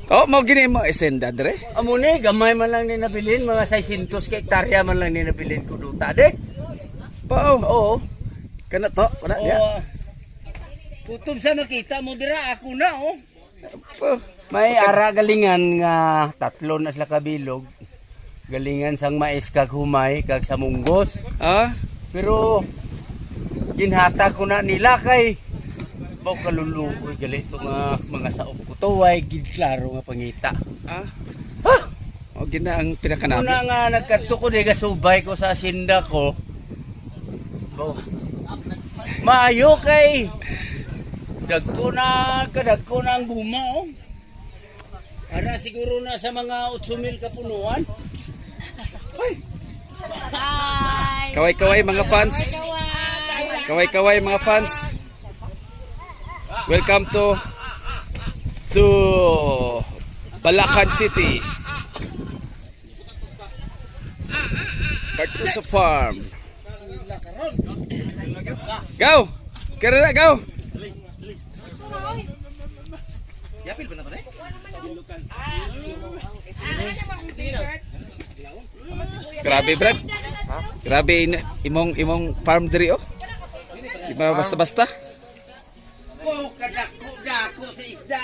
Oh, mo gini mo esenda dre. Amo ni gamay man lang ni nabilin, mga 600 ka hektarya man lang ni nabilin ko duta de. Pao. Oo. Kana to, wala dia. Oo. Kutob sa makita mo dira ako na oh. Pao. May ara galingan nga tatlo na sila kabilog. Galingan sang mais kag humay kag sa munggos. Ah, Pero ginhata ko na nila kay baw kaluluoy gali ito mga saop ko to ay klaro nga pangita. ah. Ha! O gina ang pinakanabi. Una nga nagkadto ko di gasubay ko sa asinda ko. Baw. Maayo kay dagko na ang guma oh. Ara siguro na sa mga 8,000 kapunuan. Kaway-kaway mga fans. Kaway-kaway mga fans. Welcome to Balacan City. Back to the farm. Go! Kira na, go! Grabe, Brad. Grabe imong farm diri oh. Di ba basta-basta? Oh, kadako-dako sa isda.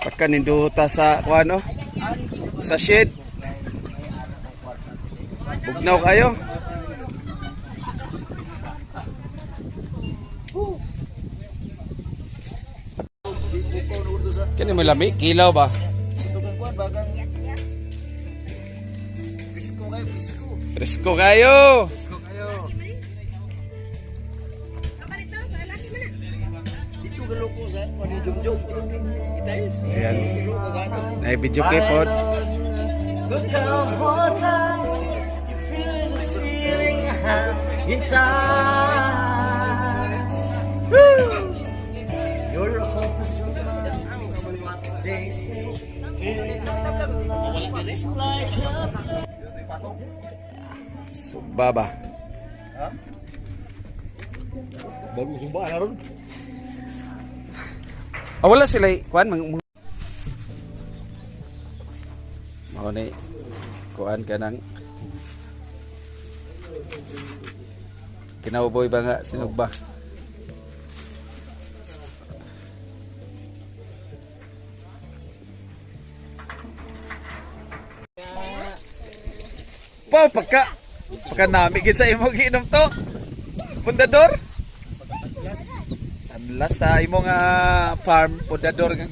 Pagka ninduta sa kuano, sa shed. Bugnaw kayo. Kani mo lami, kilaw ba? Presko kayo, presko. Presko kayo. Presko kayo. Dito galo ko sa panijom-jom. Itayos. Ayan. Siro magano. Nay video kipot. Look how hot you feel this feeling inside. Woo! You're a hopeless romantic. They say it's like Subaba. Baru sumba na ron. Ah, wala sila kuan mao ni kuan kanang kinauboy ba nga sinugba. Pao pagka nami gid sa imo giinom to. Pundador. Anlas sa imong farm pundador nga